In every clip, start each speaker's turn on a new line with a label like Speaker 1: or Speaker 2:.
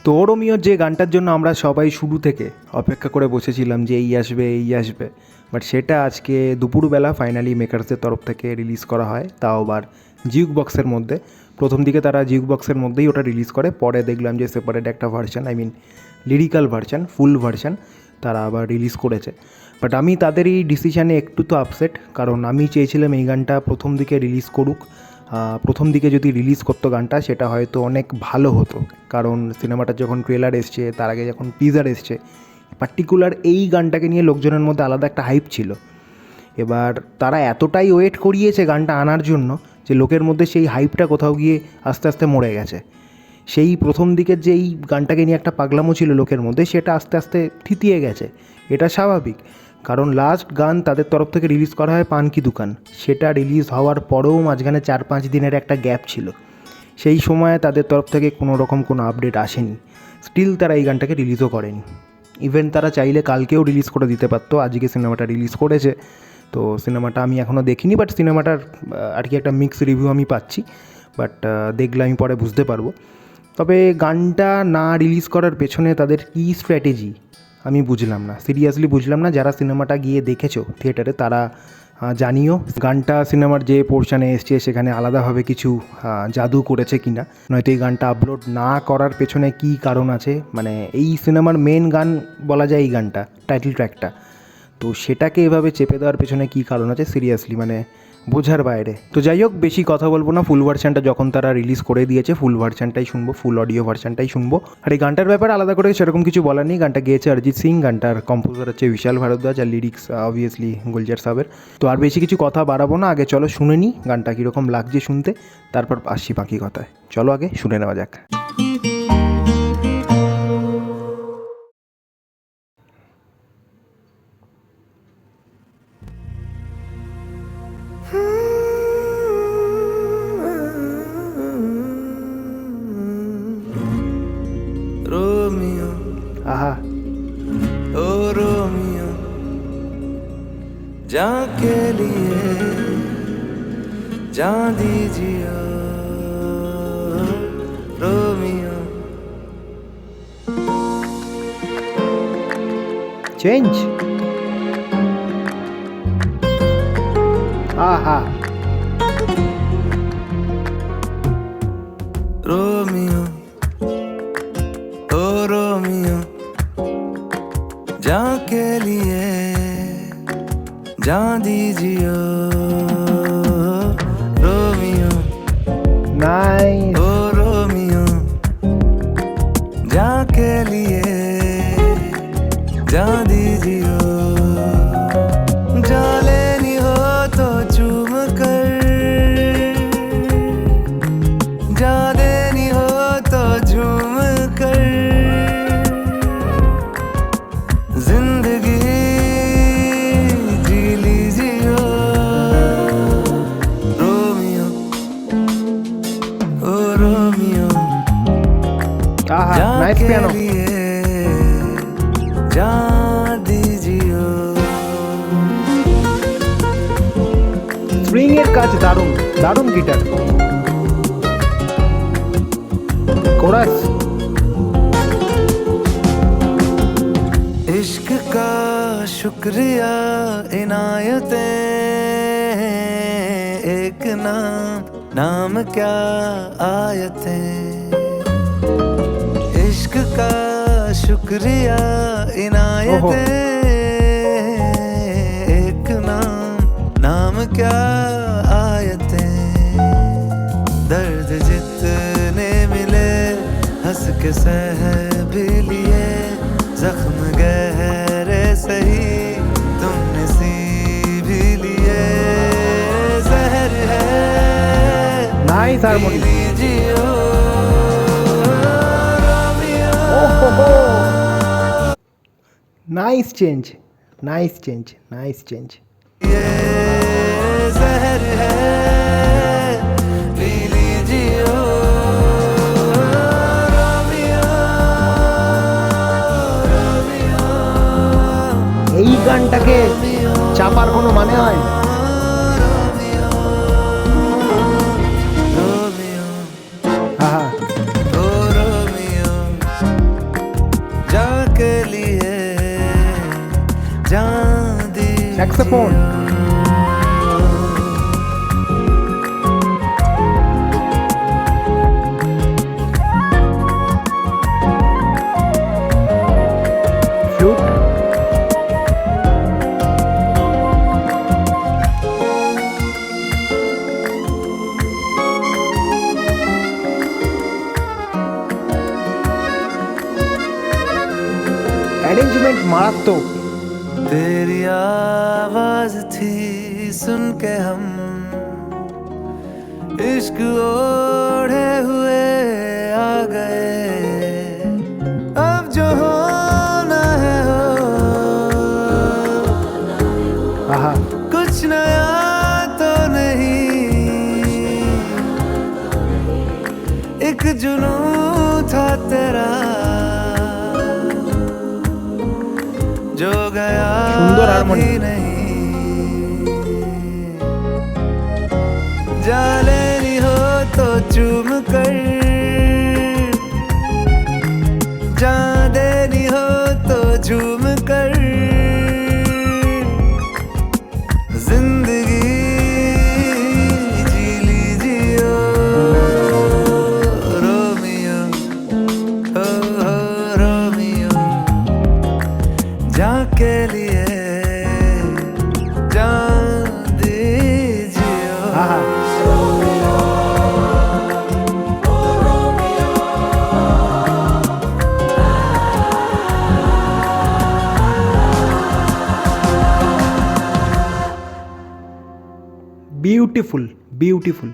Speaker 1: তো রোমিওর যে গানটার জন্য আমরা সবাই শুরু থেকে অপেক্ষা করে বসেছিলাম যে এই আসবে এই আসবে, বাট সেটা আজকে দুপুরবেলা ফাইনালি মেকার্সদের তরফ থেকে রিলিজ করা হয়, তাও আবার জিউক বক্সের মধ্যে। প্রথম দিকে তারা জিউক বক্সের মধ্যেই ওটা রিলিজ করে, পরে দেখলাম যে সেপারেট একটা version, I mean lyrical version, full version তারা আবার রিলিজ করেছে। বাট আমি তাদের এই ডিসিশানে একটু তো আপসেট, কারণ আমি চেয়েছিলাম এই গানটা প্রথম দিকে রিলিজ করুক। প্রথম দিকে যদি রিলিজ করতো গানটা সেটা হয়তো অনেক ভালো হতো, কারণ সিনেমাটার যখন ট্রেলার এসছে, তার আগে যখন টিজার এসছে, পার্টিকুলার এই গানটাকে নিয়ে লোকজনের মধ্যে আলাদা একটা হাইপ ছিল। এবার তারা এতটাই ওয়েট করিয়েছে গানটা আনার জন্য যে লোকের মধ্যে সেই হাইপটা কোথাও গিয়ে আস্তে আস্তে মরে গেছে। সেই প্রথম দিকের যে এই গানটাকে নিয়ে একটা পাগলামো ছিল লোকের মধ্যে, সেটা আস্তে আস্তে থিতিয়ে গেছে। এটা স্বাভাবিক, কারণ লাস্ট গান তাদের তরফ থেকে রিলিজ করা হয় পান কি দোকান, সেটা রিলিজ হওয়ার পরেও মাঝখানে 4-5 দিনের একটা গ্যাপ ছিল। সেই সময়ে তাদের তরফ থেকে কোনো রকম কোনো আপডেট আসেনি, স্টিল তারা এই গানটাকে রিলিজও করেনি। ইভেন তারা চাইলে কালকেও রিলিজ করে দিতে পারতো, আজকে সিনেমাটা রিলিজ করেছে। তো সিনেমাটা আমি এখনও দেখিনি, বাট সিনেমাটার আর কি একটা মিক্স রিভিউ আমি পাচ্ছি, বাট দেখলে আমি পরে বুঝতে পারবো। তবে গানটা না রিলিজ করার পেছনে তাদের কী স্ট্র্যাটেজি আমি বুঝলাম না, সিরিয়াসলি বুঝলাম না। যারা সিনেমাটা গিয়ে দেখেছো থিয়েটারে তারা জানিও গানটা সিনেমার যে পোর্শনে এসছে সেখানে আলাদাভাবে কিছু জাদু করেছে কিনা, নয়তো এই গানটা আপলোড না করার পেছনে কী কারণ আছে। মানে এই সিনেমার মেন গান বলা যায় এই গানটা, টাইটেল ট্র্যাকটা, তো সেটাকে এভাবে চেপে দেওয়ার পেছনে কী কারণ আছে সিরিয়াসলি মানে বোঝার বাইরে। তো যাই হোক, বেশি কথা বলবো না, ফুল ভার্সানটা যখন তারা রিলিজ করে দিয়েছে ফুল ভার্সানটাই শুনবো, ফুল অডিও ভার্সানটাই শুনবো। আর এই গানটার ব্যাপারে আলাদা করে সেরকম কিছু বলার নেই, গানটা গেয়েছে অরিজিৎ সিং, গানটার কম্পোজার হচ্ছে বিশাল ভারদ্বাজ, আর লিরিক্স অবভিয়াসলি গুলজার সাহেবের। তো আর বেশি কিছু কথা বাড়াবো না, আগে চলো শুনে নিই গানটা কীরকম লাগছে শুনতে, তারপর আসছি বাকি কথায়। চলো আগে শুনে নেওয়া যাক।
Speaker 2: रोमियो
Speaker 1: आहा,
Speaker 2: ओ रोमियो जान के लिए जान दीजिए रोमियो
Speaker 1: চেঞ্জ, आहा,
Speaker 2: रोमियो ओ रोमियो जान के लिए जान दीजिए रोमियो
Speaker 1: नाइस,
Speaker 2: ओ रोमियो जान के लिए जान दीजिए जान लेनी हो तो चूम कर जान देनी हो तो झूम कर जिंदगी जी लीजिए रोमियो ओ रोमियो
Speaker 1: आहा,
Speaker 2: जान
Speaker 1: नाइस
Speaker 2: के
Speaker 1: पियानो।
Speaker 2: लिए जान दीजिए
Speaker 1: স্প্রিং এর কাজ দারুণ, দারুণ গিটার, কোরাস,
Speaker 2: इश्क का शुक्रिया इनायतें एक नाम नाम क्या आयतें इश्क का शुक्रिया इनायतें एक नाम नाम क्या आयतें दर्द जितने मिले हंस के सह भी लिए जख्म गहरे सही तुमने सी भी लिए जहर है
Speaker 1: নাইস হারমোনি,
Speaker 2: लीजिए
Speaker 1: nice change, nice change, nice change.
Speaker 2: ये जहर है पी लीजिए रोमियो रोमियो
Speaker 1: এই গানটাকে চাপার কোনো মানে হয়?
Speaker 2: रोमियो
Speaker 1: আহা,
Speaker 2: ओ रोमियो
Speaker 1: স্যাক্সোফোন, ফ্লুট, অ্যারেঞ্জমেন্ট মারাত্মক।
Speaker 2: तेरी आवाज थी सुन के हम इश्क ओढ़े हुए आ गए, अब जो होना है हो,
Speaker 1: আহা,
Speaker 2: कुछ नया तो नहीं, एक जुनून था तेरा जो गया
Speaker 1: सुंदर हारमोनी।
Speaker 2: भी नहीं, जा लेनी हो तो चूम कर, जा देनी हो तो झूम कर, जिंदगी जी लीजियो रोमियो, हो रोमियो, जाके लिए जान दीजियो।
Speaker 1: আহা, বিউটিফুল বিউটিফুল।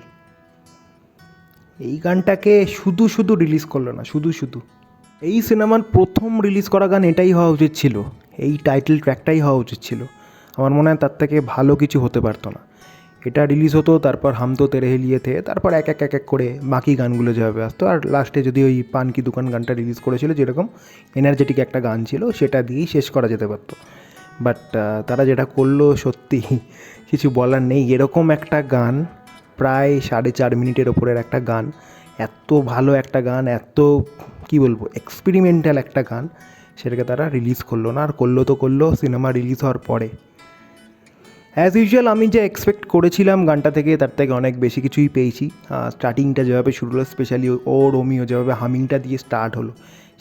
Speaker 1: এই গানটাকে শুধু শুধু রিলিজ করলো না, শুধু শুধু। এই সিনেমার প্রথম রিলিজ করা গান এটাই হওয়া উচিত ছিল, এই টাইটেল ট্র্যাকটাই হওয়া উচিত ছিল। আমার মনে হয় তার থেকে ভালো কিছু হতে পারতো না। এটা রিলিজ হতো, তারপর হাম তো তেরে হে লিয়ে থে, তারপর এক এক এক এক করে বাকি গানগুলো যেভাবে আসতো, আর লাস্টে যদি ওই পান কি দোকান গানটা রিলিজ করেছিল, যেরকম এনার্জেটিক একটা গান ছিল, সেটা দিয়েই শেষ করা যেতে পারতো। বাট তারা যেটা করলো সত্যি কিছু বলার নেই। এরকম একটা গান, প্রায় 4.5 মিনিটের ওপরের একটা গান, এত ভালো একটা গান, এত কী বলবো এক্সপেরিমেন্টাল একটা গান, সেটাকে তারা রিলিজ করলো না। আর করলো তো করলো সিনেমা রিলিজ হওয়ার পরে। অ্যাজ ইউজুয়াল আমি যে এক্সপেক্ট করেছিলাম গানটা থেকে, তার থেকে অনেক বেশি কিছুই পেয়েছি। স্টার্টিংটা যেভাবে শুরু হলো, স্পেশালি ও রোমিও যেভাবে হামিংটা দিয়ে স্টার্ট হলো,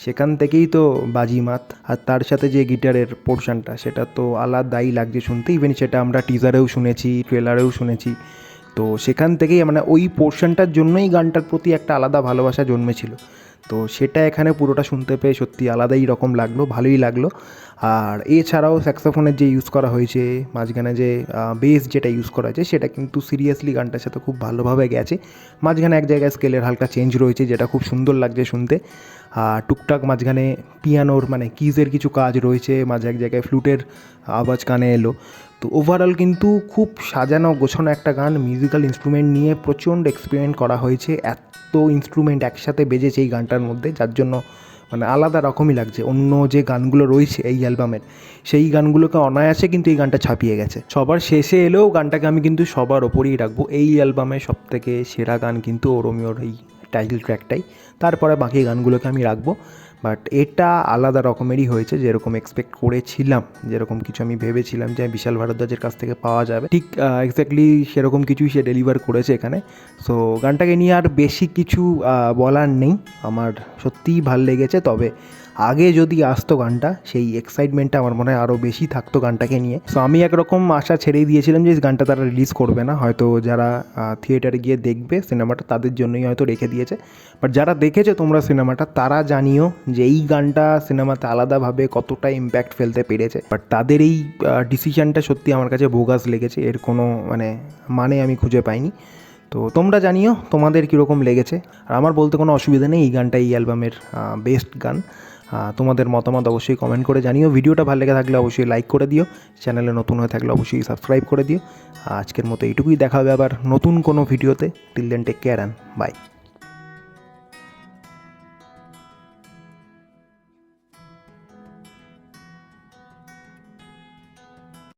Speaker 1: সেখান থেকেই তো বাজিমাত। আর তার সাথে যে গিটারের পোর্শনটা, সেটা তো আলাদাই লাগছে শুনতে। ইভেন সেটা আমরা টিজারেও শুনেছি, ট্রেলারেও শুনেছি। তো সেখান থেকেই মানে ওই পোর্শনটার জন্যই গানটার প্রতি একটা আলাদা ভালোবাসা জন্মেছিল। তো সেটা এখানে পুরোটা শুনতে পেয়ে সত্যি আলাদাই রকম লাগলো, ভালোই লাগলো। আর এছাড়াও স্যাক্সোফোনের যে ইউজ করা হয়েছে, মাঝখানে যে বেস যেটা ইউজ করা হয়েছে, সেটা কিন্তু সিরিয়াসলি গানটার সাথে খুব ভালোভাবে গেছে। মাঝখানে এক জায়গায় স্কেলের হালকা চেঞ্জ রয়েছে, যেটা খুব সুন্দর লাগছে শুনতে। আর টুকটাক মাঝখানে পিয়ানোর মানে কিজের কিছু কাজ রয়েছে, মাঝে এক জায়গায় ফ্লুটের আওয়াজ কানে এলো। তো ওভারঅল কিন্তু খুব সাজানো গোছানো একটা গান। মিউজিক্যাল ইনস্ট্রুমেন্ট নিয়ে প্রচণ্ড এক্সপেরিমেন্ট করা হয়েছে, এত ইনস্ট্রুমেন্ট একসাথে বেজেছে এই গানটার মধ্যে, যার জন্য মানে আলাদা রকমই লাগছে। অন্য যে গানগুলো রয়েছে এই অ্যালবামের, সেই গানগুলোকে অনায়াসে কিন্তু এই গানটা ছাপিয়ে গেছে। সবার শেষে এলেও গানটাকে আমি কিন্তু সবার ওপরেই রাখবো। এই অ্যালবামের সবথেকে সেরা গান কিন্তু ও রোমিওর এই টাইটেল ট্র্যাকটাই, তারপরে বাকি গানগুলোকে আমি রাখবো। বাট এটা আলাদা রকমেরই হয়েছে, যেরকম এক্সপেক্ট করেছিলাম, যেরকম কিছু আমি ভেবেছিলাম যে বিশাল ভারদ্বাজের কাছ থেকে পাওয়া যাবে, ঠিক এক্স্যাক্টলি সেরকম কিছুই সে ডেলিভার করেছে এখানে। সো গানটাকে নিয়ে আর বেশি কিছু বলার নেই, আমার সত্যিই ভাল লেগেছে। তবে আগে যদি আসতো গানটা, সেই এক্সাইটমেন্টটা আমার মনে হয় আরও বেশি থাকতো গানটাকে নিয়ে। সো আমি একরকম আশা ছেড়েই দিয়েছিলাম যে গানটা তারা রিলিজ করবে না, হয়তো যারা থিয়েটারে গিয়ে দেখবে সিনেমাটা তাদের জন্যই হয়তো রেখে দিয়েছে। বাট যারা দেখেছো তোমরা সিনেমাটা, তারা জানিও যে এই গানটা সিনেমাতে আলাদাভাবে কতটা ইম্প্যাক্ট ফেলতে পেরেছে। বাট তাদের এই ডিসিশানটা সত্যি আমার কাছে বোগাস লেগেছে, এর কোনো মানে আমি খুঁজে পাইনি। তো তোমরা জানিও তোমাদের কীরকম লেগেছে। আর আমার বলতে কোনো অসুবিধা নেই, এই গানটা এই অ্যালবামের বেস্ট গান। তোমাদের মতামত অবশ্যই কমেন্ট করে জানিও। ভিডিওটা ভালো লেগে থাকলে অবশ্যই লাইক করে দিও, চ্যানেলে নতুন হয়ে থাকলে অবশ্যই সাবস্ক্রাইব করে দিও। আজকের মতো এইটুকুই, দেখা হবে আবার নতুন কোনো ভিডিওতে। Till then take care and by.